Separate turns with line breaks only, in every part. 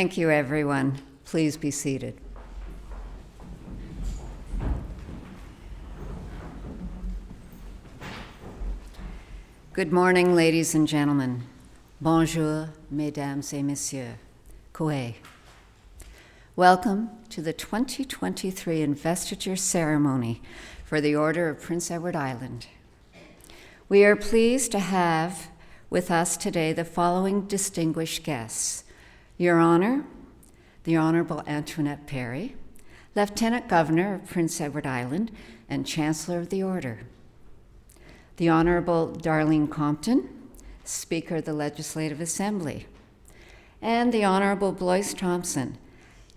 Thank you, everyone. Please be seated. Good morning, ladies and gentlemen. Bonjour, mesdames et messieurs. Coué. Welcome to the 2023 Investiture ceremony for the Order of Prince Edward Island. We are pleased to have with us today the following distinguished guests. Your Honor, the Honourable Antoinette Perry, Lieutenant Governor of Prince Edward Island and Chancellor of the Order. The Honourable Darlene Compton, Speaker of the Legislative Assembly. And the Honourable Blois Thompson,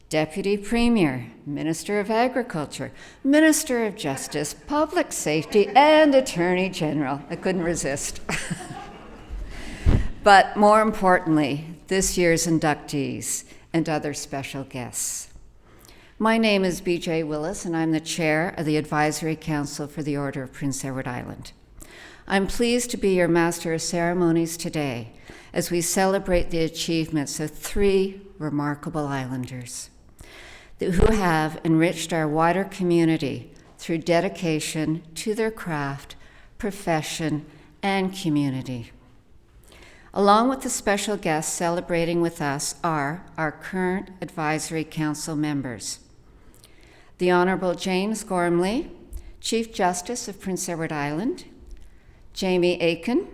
Deputy Premier, Minister of Agriculture, Minister of Justice, Public Safety, and Attorney General. I couldn't resist. But more importantly, this year's inductees and other special guests. My name is B.J. Willis, and I'm the Chair of the Advisory Council for the Order of Prince Edward Island. I'm pleased to be your Master of Ceremonies today as we celebrate the achievements of three remarkable islanders who have enriched our wider community through dedication to their craft, profession, and community. Along with the special guests celebrating with us are our current Advisory Council members. The Honourable James Gormley, Chief Justice of Prince Edward Island, Jamie Aiken,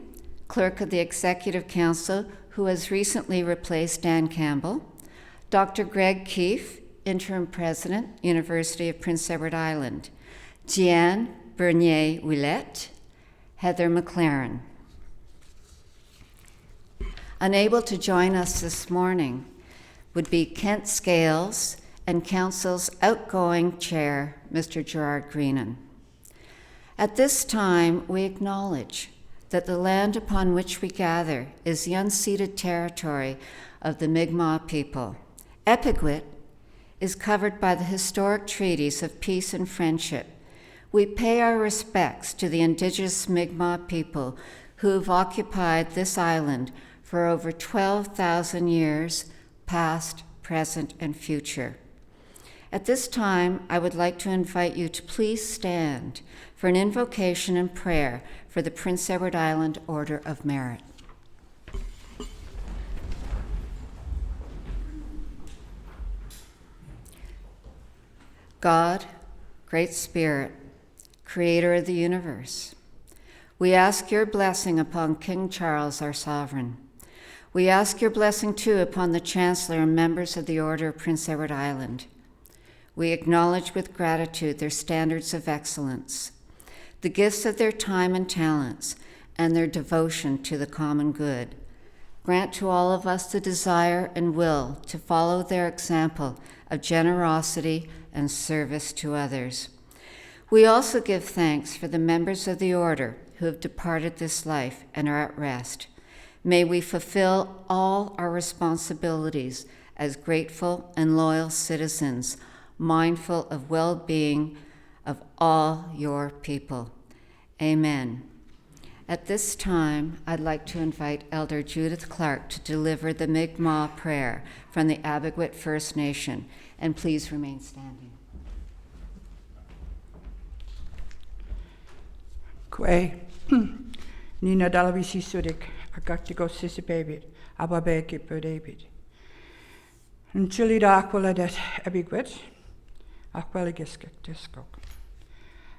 Clerk of the Executive Council, who has recently replaced Dan Campbell, Dr. Greg Keefe, Interim President, University of Prince Edward Island, Jeanne Bernier-Willette, Heather McLaren. Unable to join us this morning would be Kent Scales and Council's outgoing Chair, Mr. Gerard Greenan. At this time, we acknowledge that the land upon which we gather is the unceded territory of the Mi'kmaq people. Epigwit is covered by the historic treaties of peace and friendship. We pay our respects to the indigenous Mi'kmaq people who have occupied this island for over 12,000 years, past, present, and future. At this time, I would like to invite you to please stand for an invocation and prayer for the Prince Edward Island Order of Merit. God, Great Spirit, Creator of the universe, we ask your blessing upon King Charles, our sovereign. We ask your blessing, too, upon the Chancellor and members of the Order of Prince Edward Island. We acknowledge with gratitude their standards of excellence, the gifts of their time and talents, and their devotion to the common good. Grant to all of us the desire and will to follow their example of generosity and service to others. We also give thanks for the members of the Order who have departed this life and are at rest. May we fulfill all our responsibilities as grateful and loyal citizens, mindful of well-being of all your people. Amen. At this time, I'd like to invite Elder Judith Clark to deliver the Mi'kmaq prayer from the Abegwit First Nation, and please remain standing.
Kwe, Nina Dalavisi Sudik, Agactigo Sisibabit, Ababeki Perdabit. And Chilida Aqualadet Abigwit, Aqualigiskik Disco.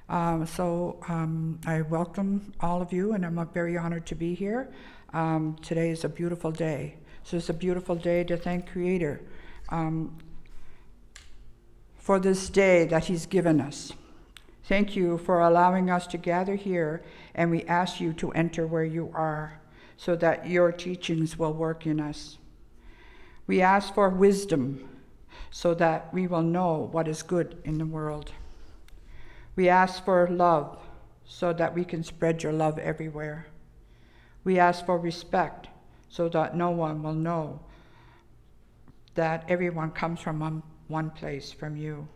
I welcome all of you, and I'm very honored to be here. Today is a beautiful day. So it's a beautiful day to thank Creator for this day that He's given us. Thank you for allowing us to gather here, and we ask you to enter where you are so that your teachings will work in us. We ask for wisdom so that we will know what is good in the world. We ask for love so that we can spread your love everywhere. We ask for respect so that no one will know that everyone comes from one place, from you.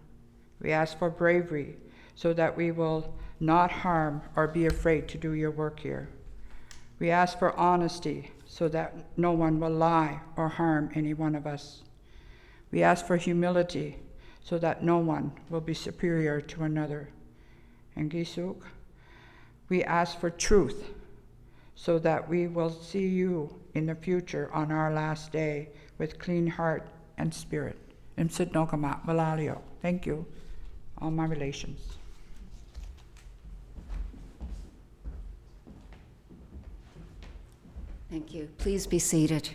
We ask for bravery so that we will not harm or be afraid to do your work here. We ask for honesty so that no one will lie or harm any one of us. We ask for humility so that no one will be superior to another. And Gisuk, we ask for truth so that we will see you in the future on our last day with clean heart and spirit. Thank you, all my relations.
Thank you. Please be seated.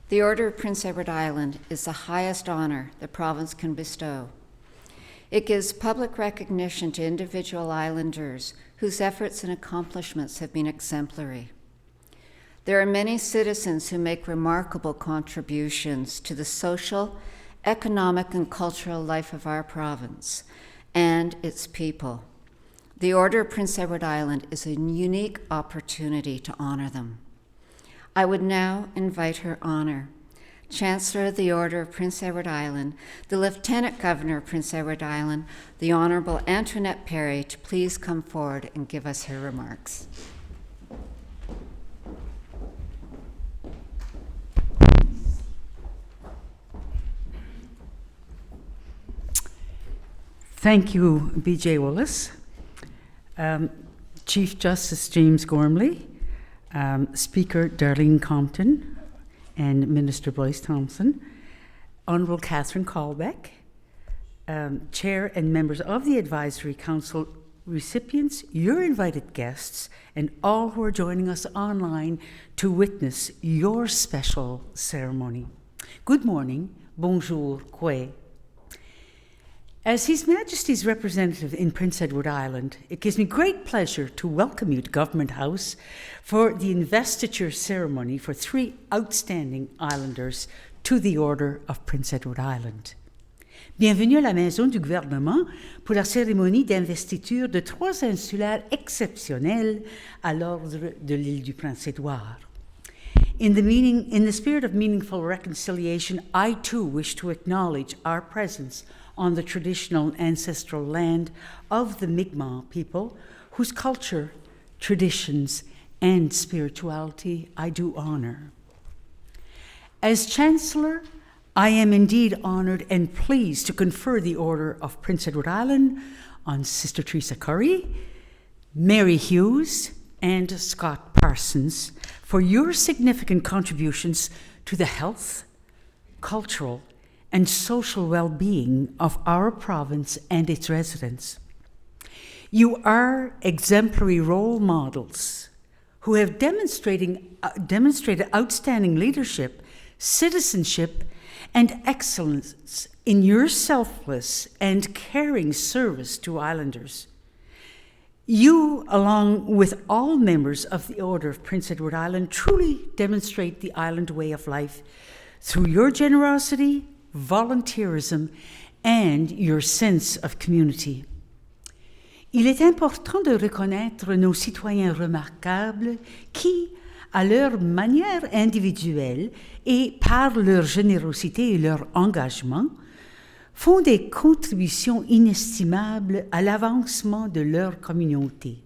The Order of Prince Edward Island is the highest honor the province can bestow. It gives public recognition to individual islanders whose efforts and accomplishments have been exemplary. There are many citizens who make remarkable contributions to the social, economic, and cultural life of our province and its people. The Order of Prince Edward Island is a unique opportunity to honor them. I would now invite Her Honor, Chancellor of the Order of Prince Edward Island, the Lieutenant Governor of Prince Edward Island, the Honourable Antoinette Perry, to please come forward and give us her remarks.
Thank you, B.J. Willis, Chief Justice James Gormley, Speaker Darlene Compton, and Minister Bryce Thompson, Honourable Catherine Colbeck, Chair and members of the Advisory Council, recipients, your invited guests, and all who are joining us online to witness your special ceremony. Good morning, bonjour, kwe. As His Majesty's representative in Prince Edward Island, it gives me great pleasure to welcome you to Government House for the investiture ceremony for 3 outstanding islanders to the Order of Prince Edward Island. Bienvenue à la Maison du Gouvernement pour la cérémonie d'investiture de 3 insulaires exceptionnels à l'ordre de l'île du Prince-Édouard. In the spirit of meaningful reconciliation, I too wish to acknowledge our presence on the traditional ancestral land of the Mi'kmaq people, whose culture, traditions, and spirituality I do honor. As Chancellor, I am indeed honored and pleased to confer the Order of Prince Edward Island on Sister Teresa Currie, Mary Hughes, and Scott Parsons for your significant contributions to the health, cultural, and social well-being of our province and its residents. You are exemplary role models who have demonstrated outstanding leadership, citizenship, and excellence in your selfless and caring service to islanders. You, along with all members of the Order of Prince Edward Island, truly demonstrate the island way of life through your generosity, volunteerism, and your sense of community. Il est important de reconnaître nos citoyens remarquables qui, à leur manière individuelle et par leur générosité et leur engagement, font des contributions inestimables à l'avancement de leur communauté.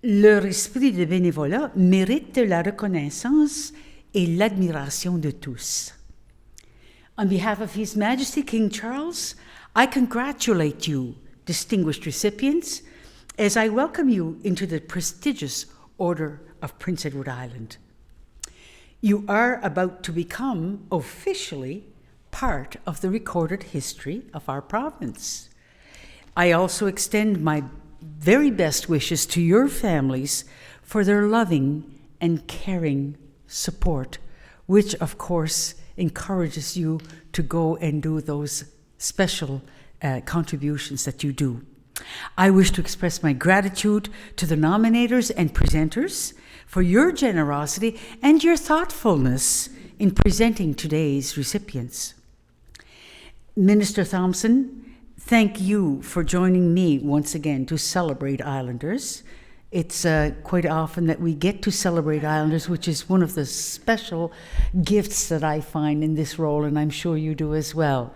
Leur esprit de bénévolat mérite la reconnaissance et l'admiration de tous. On behalf of His Majesty King Charles, I congratulate you, distinguished recipients, as I welcome you into the prestigious Order of Prince Edward Island. You are about to become officially part of the recorded history of our province. I also extend my very best wishes to your families for their loving and caring support, which of course encourages you to go and do those special contributions that you do. I wish to express my gratitude to the nominators and presenters for your generosity and your thoughtfulness in presenting today's recipients. Minister Thompson, thank you for joining me once again to celebrate Islanders. It's quite often that we get to celebrate Islanders, which is one of the special gifts that I find in this role, and I'm sure you do as well.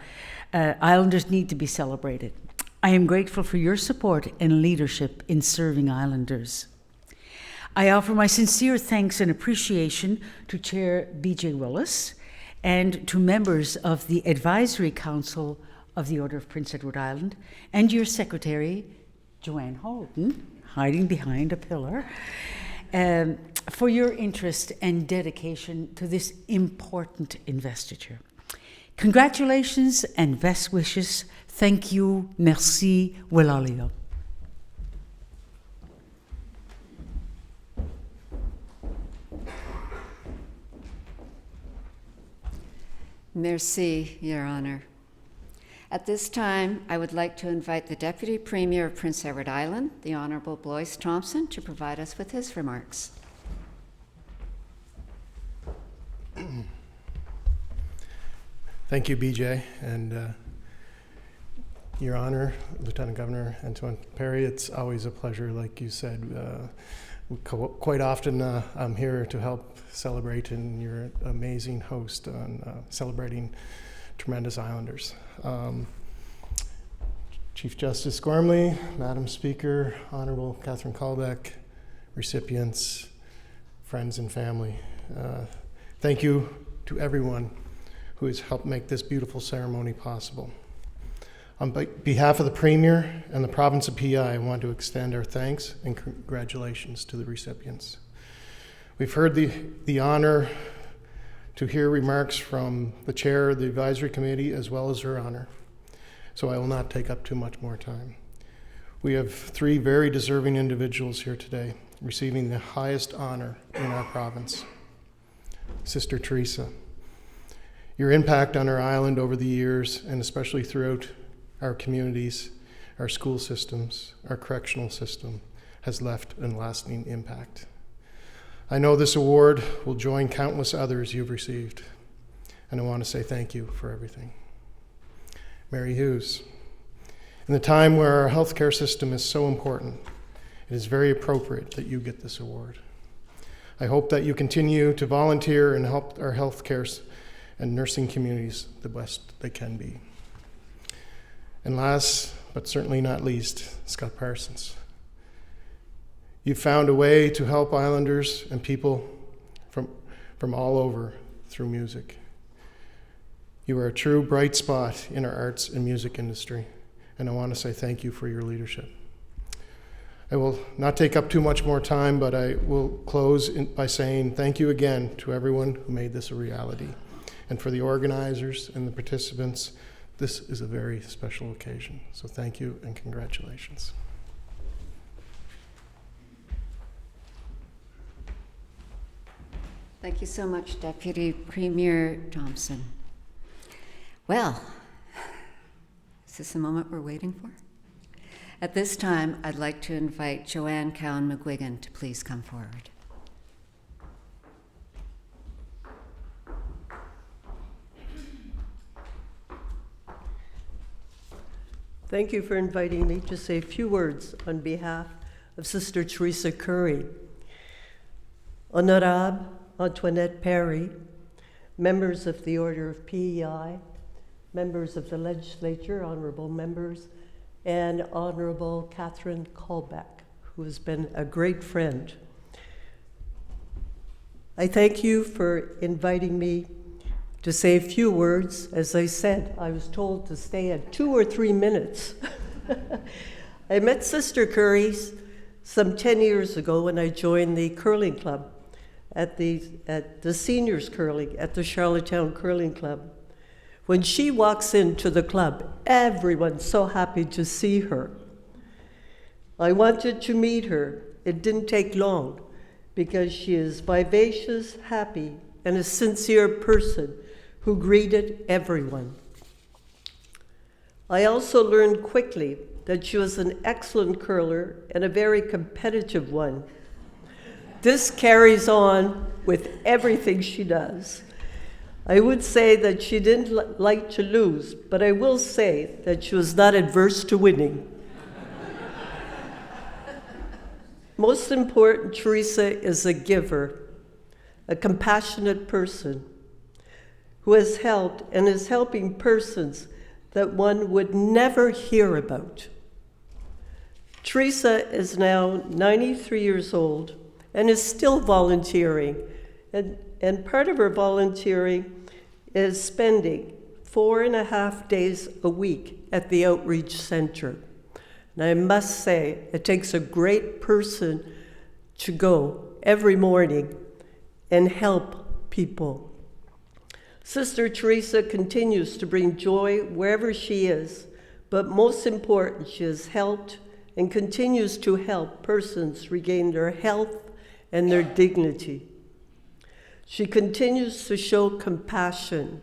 Islanders need to be celebrated. I am grateful for your support and leadership in serving islanders. I offer my sincere thanks and appreciation to Chair B.J. Willis and to members of the Advisory Council of the Order of Prince Edward Island and your Secretary, Joanne Holden, hiding behind a pillar, for your interest and dedication to this important investiture. Congratulations and best wishes. Thank you. Merci. Wilalio.
Merci, Your Honor. At this time, I would like to invite the Deputy Premier of Prince Edward Island, the Honourable Blois Thompson, to provide us with his remarks.
Thank you, BJ, and Your Honor, Lieutenant Governor Antoinette Perry. It's always a pleasure, like you said. Quite often I'm here to help celebrate, and you're an amazing host on celebrating tremendous Islanders. Chief Justice Gormley, Madam Speaker, Honourable Catherine Callbeck, recipients, friends and family. Thank you to everyone who has helped make this beautiful ceremony possible. On behalf of the Premier and the province of PEI, I want to extend our thanks and congratulations to the recipients. We've heard the honor to hear remarks from the Chair of the Advisory Committee as well as Her Honor, so I will not take up too much more time. We have three very deserving individuals here today receiving the highest honor in our province. Sister Teresa, your impact on our island over the years, and especially throughout our communities, our school systems, our correctional system, has left a lasting impact. I know this award will join countless others you've received, and I want to say thank you for everything. Mary Hughes, in the time where our healthcare system is so important, it is very appropriate that you get this award. I hope that you continue to volunteer and help our healthcare and nursing communities the best they can be. And last, but certainly not least, Scott Parsons. You've found a way to help Islanders and people from all over through music. You are a true bright spot in our arts and music industry, and I want to say thank you for your leadership. I will not take up too much more time, but I will close by saying thank you again to everyone who made this a reality. And for the organizers and the participants, this is a very special occasion. So thank you and congratulations.
Thank you so much, Deputy Premier Thompson. Well, is this the moment we're waiting for? At this time, I'd like to invite Joanne Cowan McGuigan to please come forward.
Thank you for inviting me to say a few words on behalf of Sister Teresa Currie. Honourable Antoinette Perry, members of the Order of PEI, members of the Legislature, honourable members, and Honourable Catherine Callbeck, who has been a great friend. I thank you for inviting me to say a few words. As I said, I was told to stay at 2 or 3 minutes. I met Sister Currie some 10 years ago when I joined the curling club at the seniors curling at the Charlottetown Curling Club. When she walks into the club, everyone's so happy to see her. I wanted to meet her. It didn't take long because she is vivacious, happy, and a sincere person who greeted everyone. I also learned quickly that she was an excellent curler and a very competitive one. This carries on with everything she does. I would say that she didn't like to lose, but I will say that she was not adverse to winning. Most important, Teresa is a giver, a compassionate person who has helped and is helping persons that one would never hear about. Teresa is now 93 years old and is still volunteering. And part of her volunteering is spending 4.5 days a week at the outreach center. And I must say, it takes a great person to go every morning and help people. Sister Teresa continues to bring joy wherever she is, but most important, she has helped and continues to help persons regain their health and their dignity. She continues to show compassion.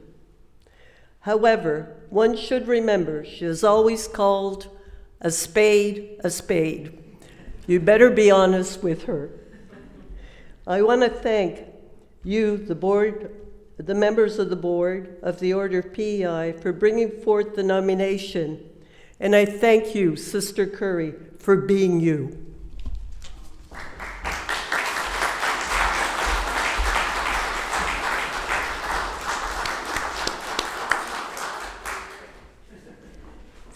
However, one should remember she has always called a spade a spade. You better be honest with her. I want to thank you, the board, the members of the board of the Order of PEI, for bringing forth the nomination. And I thank you, Sister Currie, for being you.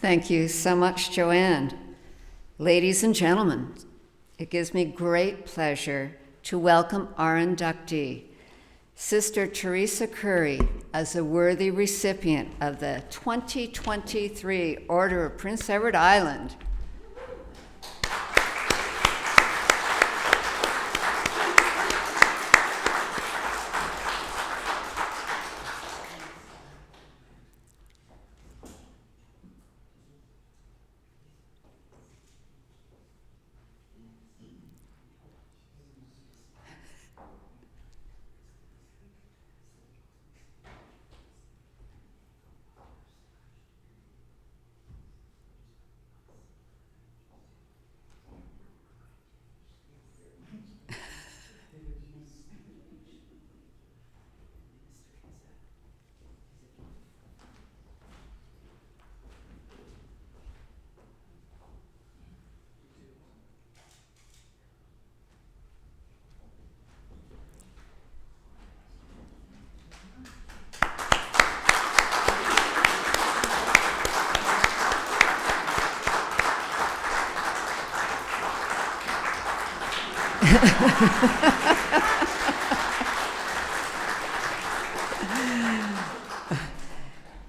Thank you so much, Joanne. Ladies and gentlemen, it gives me great pleasure to welcome our inductee, Sister Teresa Currie, as a worthy recipient of the 2023 Order of Prince Edward Island.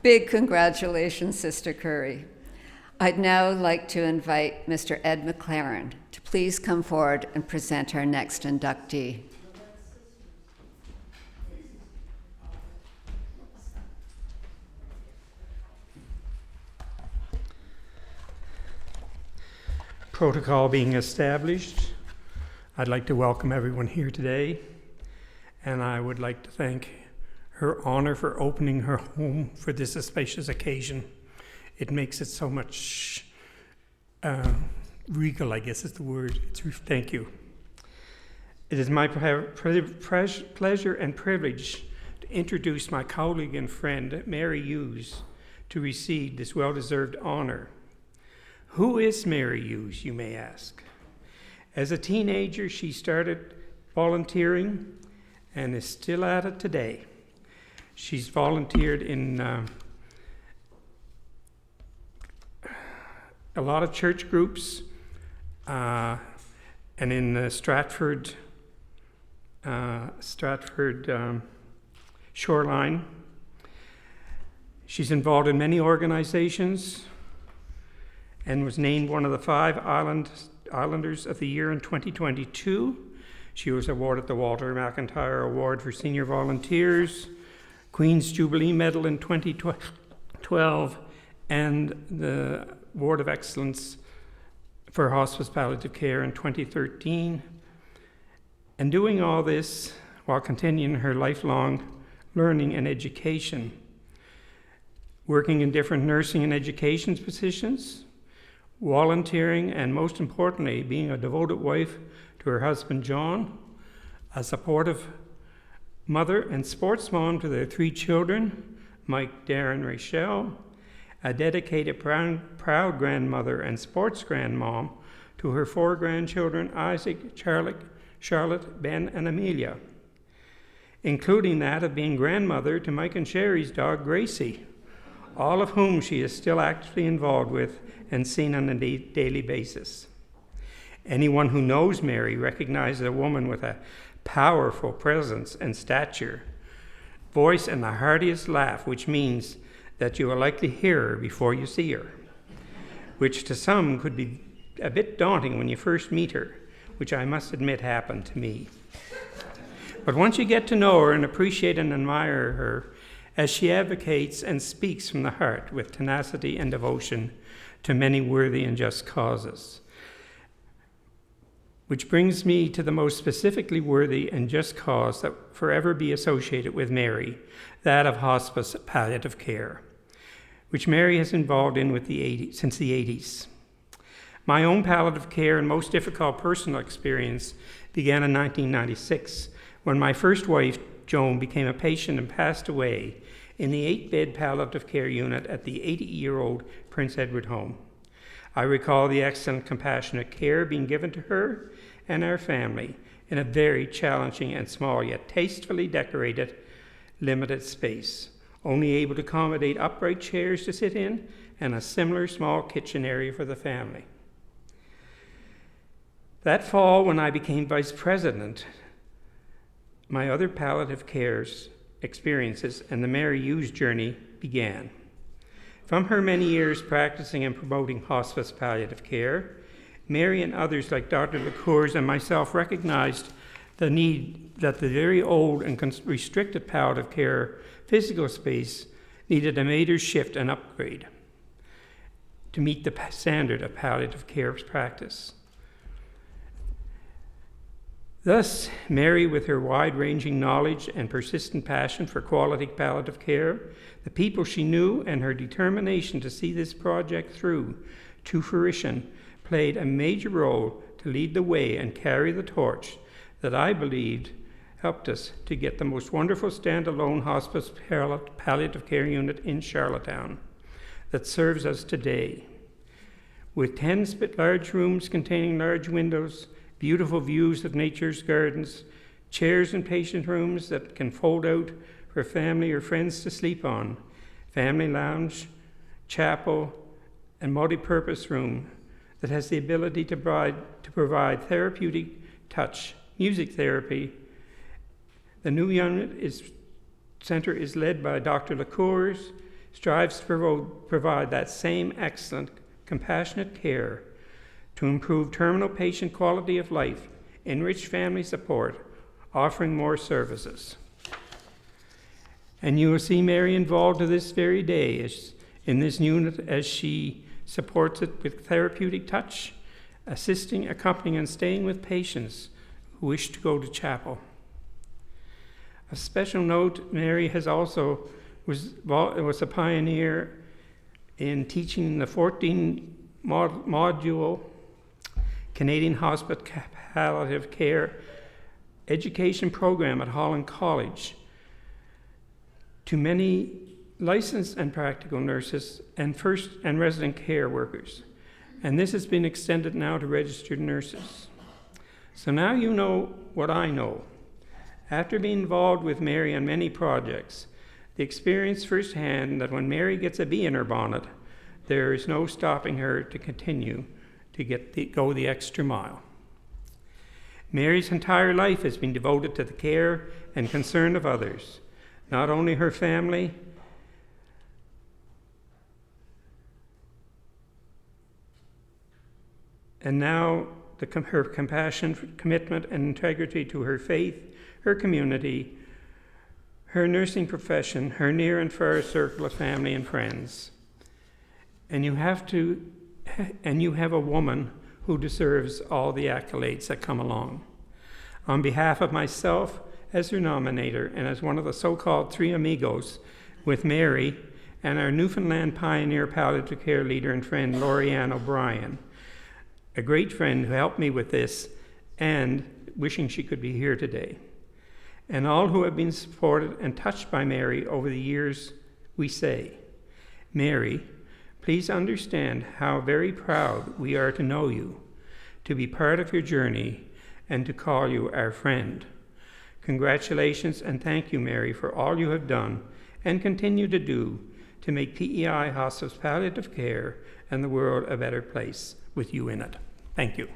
Big congratulations, Sister Currie. I'd now like to invite Mr. Ed McLaren to please come forward and present our next inductee.
Protocol being established, I'd like to welcome everyone here today, and I would like to thank Her Honor for opening her home for this auspicious occasion. It makes it so much regal, I guess is the word. Thank you. It is my pleasure and privilege to introduce my colleague and friend, Mary Hughes, to receive this well-deserved honor. Who is Mary Hughes, you may ask? As a teenager, she started volunteering and is still at it today. She's volunteered in a lot of church groups and in the Stratford shoreline. She's involved in many organizations and was named one of the 5 Islanders of the Year in 2022. She was awarded the Walter McIntyre Award for Senior Volunteers, Queen's Jubilee Medal in 2012, and the Award of Excellence for Hospice Palliative Care in 2013. And doing all this while continuing her lifelong learning and education, working in different nursing and education positions, volunteering, and most importantly, being a devoted wife to her husband John, a supportive mother and sports mom to their 3 children, Mike, Darren, Rachel, a dedicated proud grandmother and sports grandmom to her 4 grandchildren, Isaac, Charlotte, Ben, and Amelia, including that of being grandmother to Mike and Sherry's dog, Gracie, all of whom she is still actively involved with and seen on a daily basis. Anyone who knows Mary recognizes a woman with a powerful presence and stature, voice, and the heartiest laugh, which means that you will likely hear her before you see her, which to some could be a bit daunting when you first meet her, which I must admit happened to me. But once you get to know her and appreciate and admire her, as she advocates and speaks from the heart with tenacity and devotion to many worthy and just causes. Which brings me to the most specifically worthy and just cause that will forever be associated with Mary, that of hospice palliative care, which Mary has involved in since the 80s. My own palliative care and most difficult personal experience began in 1996, when my first wife, Joan, became a patient and passed away in the 8-bed palliative care unit at the 80-year-old Prince Edward Home. I recall the excellent, compassionate care being given to her and our family in a very challenging and small yet tastefully decorated, limited space, only able to accommodate upright chairs to sit in and a similar small kitchen area for the family. That fall, when I became vice president, my other palliative cares experiences and the Mary Hughes journey began. From her many years practicing and promoting hospice palliative care, Mary and others like Dr. LaCours and myself recognized the need that the very old and restricted palliative care physical space needed a major shift and upgrade to meet the standard of palliative care practice. Thus, Mary, with her wide-ranging knowledge and persistent passion for quality palliative care, the people she knew, and her determination to see this project through to fruition, played a major role to lead the way and carry the torch that I believed helped us to get the most wonderful standalone hospice palliative care unit in Charlottetown that serves us today. With 10 large rooms containing large windows, beautiful views of nature's gardens, chairs in patient rooms that can fold out for family or friends to sleep on, family lounge, chapel, and multi-purpose room that has the ability to provide therapeutic touch, music therapy. The new center is led by Dr. LaCours, strives to provide that same excellent, compassionate care to improve terminal patient quality of life, enrich family support, offering more services. And you will see Mary involved to this very day in this unit as she supports it with therapeutic touch, assisting, accompanying, and staying with patients who wish to go to chapel. A special note, Mary was a pioneer in teaching the 14-module Canadian Hospice Palliative Care education program at Holland College to many licensed and practical nurses and first and resident care workers. And this has been extended now to registered nurses. So now you know what I know. After being involved with Mary on many projects, the experience firsthand that when Mary gets a bee in her bonnet, there is no stopping her to continue to go the extra mile. Mary's entire life has been devoted to the care and concern of others, not only her family, and now her compassion, commitment, and integrity to her faith, her community, her nursing profession, her near and far circle of family and friends. And you have a woman who deserves all the accolades that come along. On behalf of myself as her nominator and as one of the so-called three amigos with Mary and our Newfoundland pioneer palliative care leader and friend, Lorianne O'Brien, a great friend who helped me with this and wishing she could be here today. And all who have been supported and touched by Mary over the years, we say, Mary, please understand how very proud we are to know you, to be part of your journey, and to call you our friend. Congratulations and thank you, Mary, for all you have done and continue to do to make PEI hospice palliative care and the world a better place with you in it. Thank you.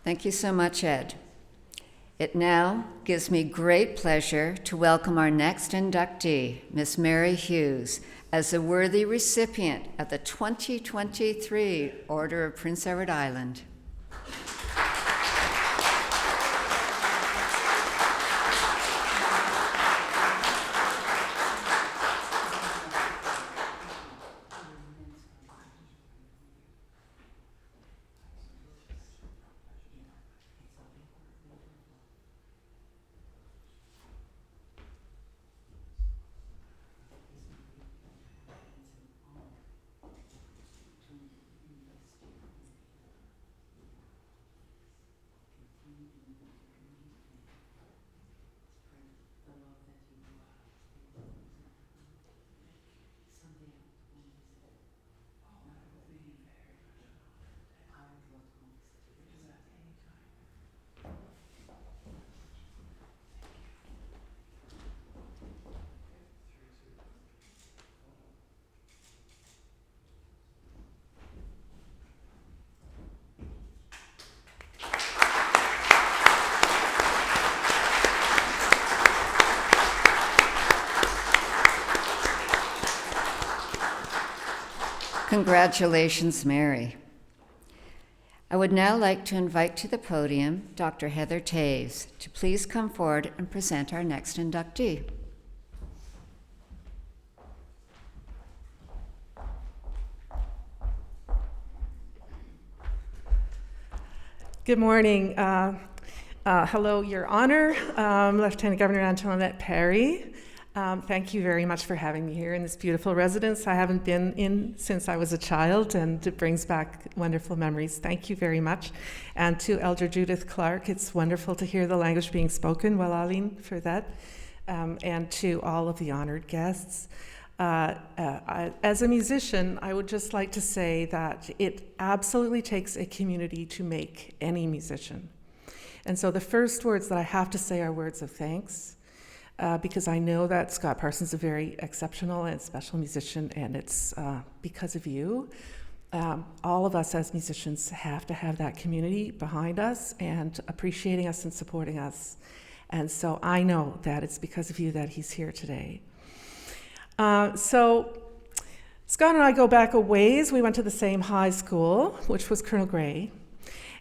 Thank you so much, Ed. It now gives me great pleasure to welcome our next inductee, Miss Mary Hughes, as a worthy recipient of the 2023 Order of Prince Edward Island. Congratulations, Mary. I would now like to invite to the podium Dr. Heather Taves to please come forward and present our next inductee.
Good morning. Hello, Your Honor, Lieutenant Governor Antoinette Perry. Thank you very much for having me here in this beautiful residence I haven't been in since I was a child, and it brings back wonderful memories. Thank you very much. And to Elder Judith Clark, it's wonderful to hear the language being spoken. Well, Aline, for that. And to all of the honored guests. As a musician, I would just like to say that it absolutely takes a community to make any musician. And so the first words that I have to say are words of thanks. Because I know that Scott Parsons is a very exceptional and special musician, and it's because of you. All of us as musicians have to have that community behind us and appreciating us and supporting us. And so I know that it's because of you that he's here today. So Scott and I go back a ways. We went to the same high school, which was Colonel Gray.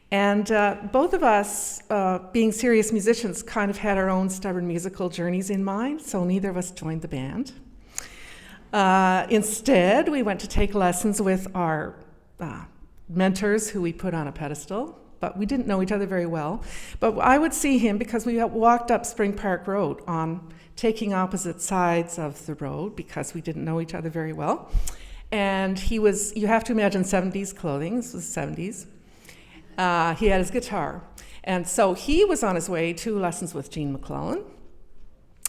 And both of us, being serious musicians, kind of had our own stubborn musical journeys in mind, so neither of us joined the band. Instead, we went to take lessons with our mentors who we put on a pedestal, but we didn't know each other very well. But I would see him because we walked up Spring Park Road on taking opposite sides of the road because we didn't know each other very well. And he was, you have to imagine 70s clothing, this was 70s. He had his guitar. And so he was on his way to lessons with Jean McClellan,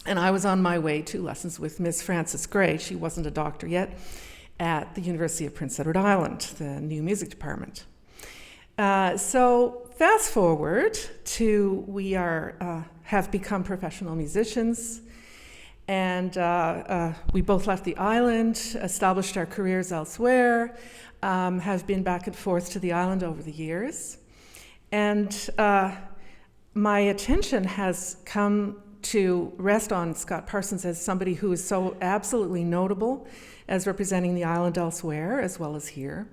and I was on my way to lessons with Miss Frances Gray. She wasn't a doctor yet, at the University of Prince Edward Island, the new music department. So fast forward to we have become professional musicians, and we both left the island, established our careers elsewhere, have been back and forth to the island over the years. And my attention has come to rest on Scott Parsons as somebody who is so absolutely notable as representing the island elsewhere as well as here.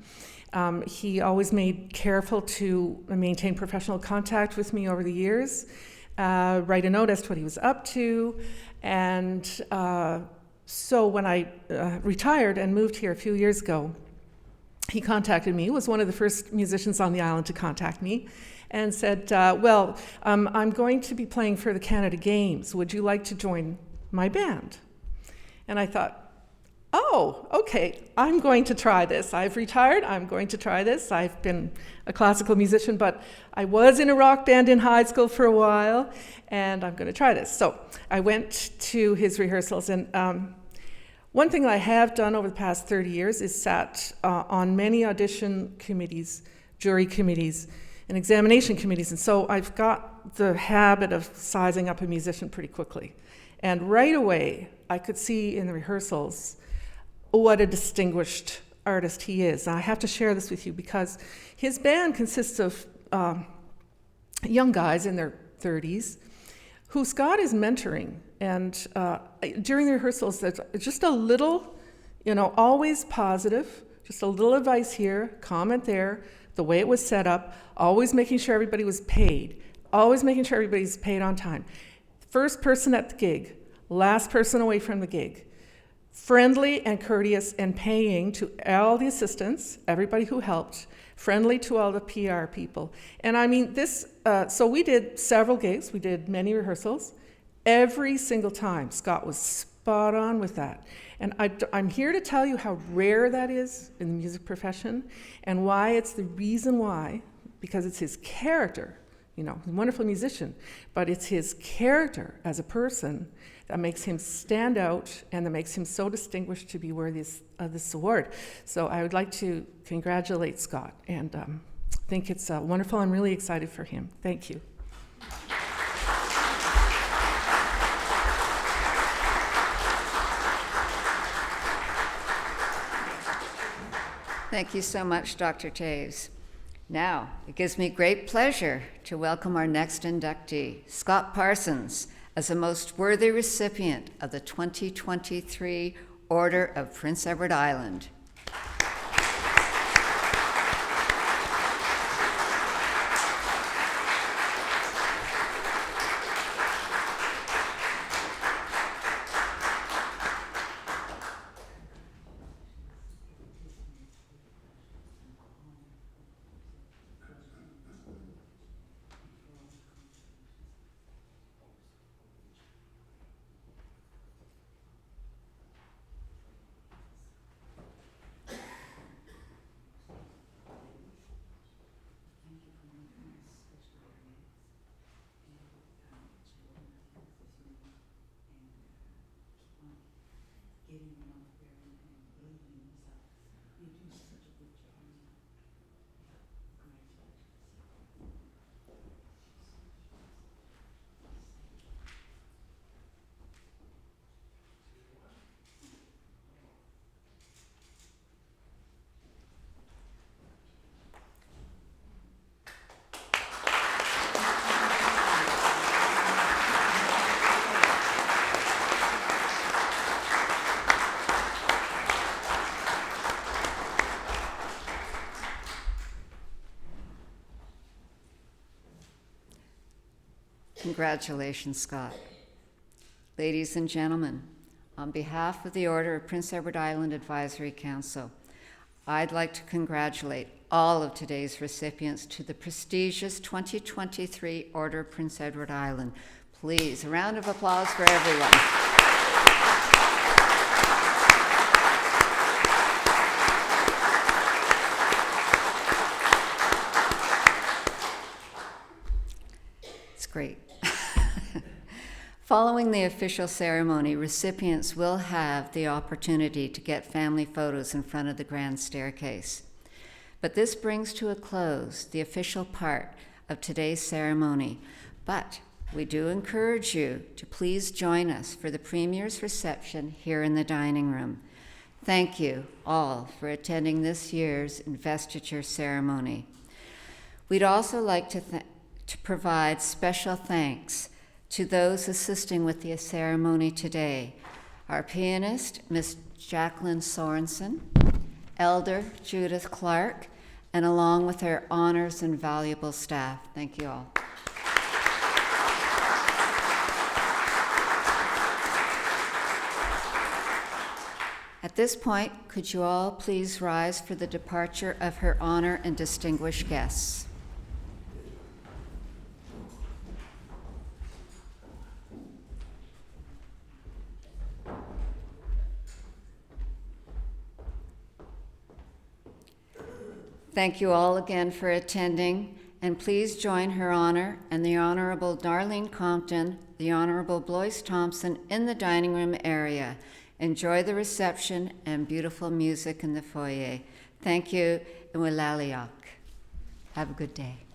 He always made careful to maintain professional contact with me over the years, write a note as to what he was up to, and so when I retired and moved here a few years ago, he contacted me, was one of the first musicians on the island to contact me, and said, I'm going to be playing for the Canada Games. Would you like to join my band? And I thought, oh, okay, I'm going to try this. I've retired, I'm going to try this. I've been a classical musician, but I was in a rock band in high school for a while, and I'm going to try this. So I went to his rehearsals, and one thing I have done over the past 30 years is sat on many audition committees, jury committees, and examination committees, and so I've got the habit of sizing up a musician pretty quickly. And right away, I could see in the rehearsals what a distinguished artist he is. And I have to share this with you because his band consists of young guys in their 30s, who Scott is mentoring. And during the rehearsals, there's just a little, always positive, just a little advice here, comment there, the way it was set up, always making sure everybody was paid, always making sure everybody's paid on time. First person at the gig, last person away from the gig. Friendly and courteous and paying to all the assistants, everybody who helped, friendly to all the PR people. And I mean, so we did several gigs, we did many rehearsals. Every single time, Scott was spot on with that. And I'm here to tell you how rare that is in the music profession and why it's the reason why, because it's his character, he's a wonderful musician, but it's his character as a person that makes him stand out and that makes him so distinguished to be worthy of this award. So I would like to congratulate Scott and think it's wonderful. I'm really excited for him. Thank you.
Thank you so much, Dr. Taves. Now, it gives me great pleasure to welcome our next inductee, Scott Parsons, as a most worthy recipient of the 2023 Order of Prince Edward Island. Congratulations, Scott. Ladies and gentlemen, on behalf of the Order of Prince Edward Island Advisory Council, I'd like to congratulate all of today's recipients to the prestigious 2023 Order of Prince Edward Island. Please, a round of applause for everyone. It's great. Following the official ceremony, recipients will have the opportunity to get family photos in front of the grand staircase. But this brings to a close the official part of today's ceremony. But we do encourage you to please join us for the Premier's reception here in the dining room. Thank you all for attending this year's Investiture ceremony. We'd also like to provide special thanks to those assisting with the ceremony today, our pianist, Miss Jacqueline Sorensen, Elder Judith Clark, and along with her honors and valuable staff. Thank you all. At this point, could you all please rise for the departure of her honor and distinguished guests? Thank you all again for attending, and please join Her Honor and the Honourable Darlene Compton, the Honourable Blois Thompson in the dining room area. Enjoy the reception and beautiful music in the foyer. Thank you, and Wilaliak. Have a good day.